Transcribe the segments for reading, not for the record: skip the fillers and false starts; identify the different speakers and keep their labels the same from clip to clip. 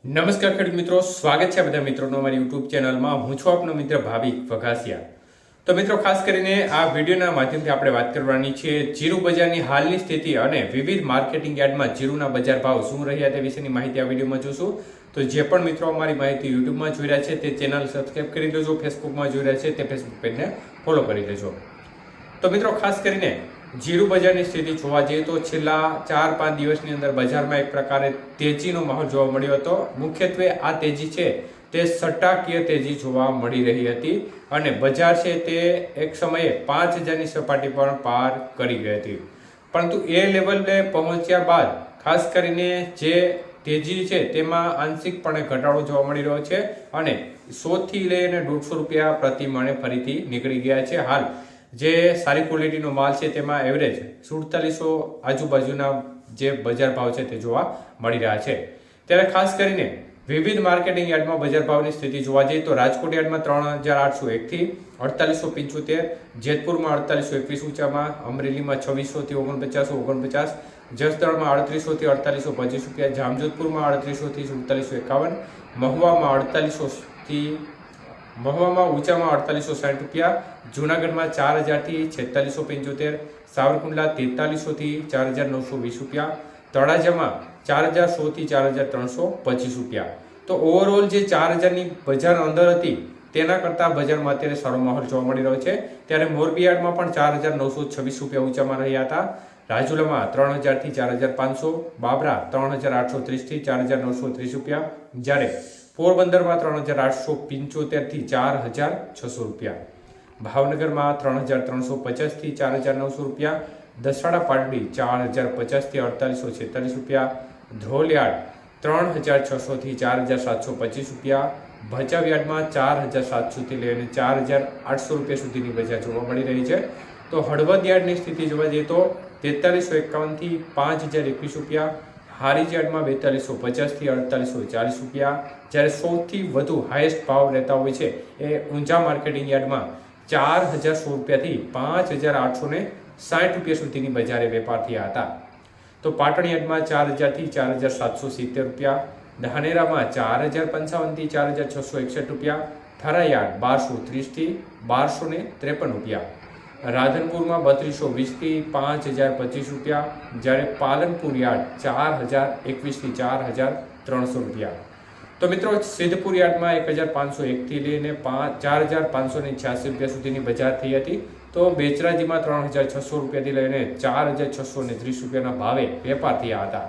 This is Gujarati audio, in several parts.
Speaker 1: નમસ્કાર ખેડૂત મિત્રો, સ્વાગત છે બધા મિત્રોનો અમારી યુટ્યુબ ચેનલમાં. હું છું આપનો મિત્ર ભાવિક વઘાસિયા. તો મિત્રો, ખાસ કરીને આ વિડીયોના માધ્યમથી આપણે વાત કરવાની છે જીરું બજારની હાલની સ્થિતિ અને વિવિધ માર્કેટિંગ યાર્ડમાં જીરુના બજાર ભાવ શું રહ્યા તે વિશેની માહિતી આ વિડીયોમાં જોશું. તો જે પણ મિત્રો અમારી માહિતી યુટ્યુબમાં જોઈ રહ્યા છે તે ચેનલ સબસ્ક્રાઈબ કરી દેજો, ફેસબુકમાં જોઈ રહ્યા છે તે ફેસબુક પેજને ફોલો કરી દેજો. તો મિત્રો, ખાસ કરીને જીરું બજારની સ્થિતિ જોવા જઈએ તો છેલ્લા 4-5 દિવસની અંદર બજારમાં એક પ્રકારે તેજીનો માહોલ જોવા મળ્યો હતો. મુખ્યત્વે આ તેજી છે તે સટ્ટાકીય તેજી જોવા મળી રહી હતી અને બજાર છે તે એક સમયે 5000ની સપાટી પણ પાર કરી ગઈ હતી. પરંતુ એ લેવલે પહોંચ્યા બાદ ખાસ કરીને જે તેજી છે તેમાં આંશિકપણે ઘટાડો જોવા મળી રહ્યો છે અને 100 થી લઈને 150 રૂપિયા પ્રતિ મણે ફરીથી નીકળી ગયા છે. હાલ જે સારી ક્વોલિટીનો માલ છે તેમાં એવરેજ 4700 આજુબાજુના જે બજાર ભાવ છે તે જોવા મળી રહ્યા છે. ત્યારે ખાસ કરીને વિવિધ માર્કેટિંગ યાર્ડમાં બજાર ભાવની સ્થિતિ જોવા જઈએ તો રાજકોટ યાર્ડમાં 3801 થી 4875, જેતપુરમાં 4821 ઊંચામાં, અમરેલીમાં 2600 થી 4949, જસદણમાં 3800 થી 4825 રૂપિયા, જામજોધપુરમાં 3800 થી 4751, મહુવામાં 4800 થી ઊંચામાં 4860 રૂપિયા, જૂનાગઢમાં 4000 થી 4675, સાવરકુંડલા 4300 થી 4920 રૂપિયા, તળાજામાં 4100 થી 4325 રૂપિયા. તો ઓવરઓલ જે 4000ની બજાર અંદર હતી તેના કરતાં બજારમાં અત્યારે સારો માહોલ જોવા મળી રહ્યો છે. ત્યારે મોરબી યાર્ડમાં પણ 4926 રૂપિયા ઊંચામાં રહ્યા હતા, રાજુલામાં 3000 થી 4500, બાબરા 3830 થી 4930 રૂપિયા, જ્યારે પોરબંદરમાં 3875 થી 4600 રૂપિયા, ભાવનગરમાં 3350 થી 4900 રૂપિયા, દસાડા પાટડી 4050 થી 4846 રૂપિયા, ધ્રોલિયાડ 3600 થી 4725 રૂપિયા, ભચાઉ યાર્ડમાં 4700 થી લઈને 4800 રૂપિયા સુધીની બજાર જોવા મળી રહી છે. તો હળવદ યાર્ડની સ્થિતિ જોવા જઈએ તો 4351 થી 5021 રૂપિયા, હારીજ યાર્ડમાં 4250 થી 4840 રૂપિયા, જ્યારે સૌથી વધુ હાઈએસ્ટ ભાવ રહેતા હોય છે એ ઊંઝા માર્કેટિંગ યાર્ડમાં 4100 રૂપિયાથી 5860 રૂપિયા સુધીની બજારે વેપાર થયા હતા. તો પાટણ યાર્ડમાં 4000 થી 4770 રૂપિયા, ધાનેરામાં 4055 થી 4661 રૂપિયા, થરા યાર્ડ 1230 થી 1253 રૂપિયા, રાધનપુરમાં 3220 થી 5025 રૂપિયા, જ્યારે પાલનપુર યાર્ડ 4021 થી 4300 રૂપિયા. તો મિત્રો, સિદ્ધપુર યાર્ડમાં 1501 થી લઈને 4586 રૂપિયા સુધીની બજાર થઈ હતી. તો બેચરાજીમાં 3600 રૂપિયાથી લઈને 4630 રૂપિયાના ભાવે વેપાર થયા હતા.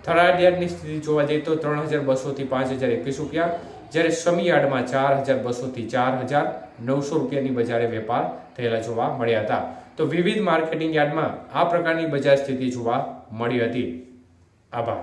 Speaker 1: થરાદ યાર્ડની સ્થિતિ જોવા જઈએ તો 3200 થી 5021 રૂપિયા, જ્યારે સમી યાર્ડમાં 4200 થી 4900 રૂપિયાની બજારે વેપાર થયેલા જોવા મળ્યા હતા. તો વિવિધ માર્કેટિંગ યાર્ડમાં આ પ્રકારની બજાર સ્થિતિ જોવા મળી હતી. આભાર.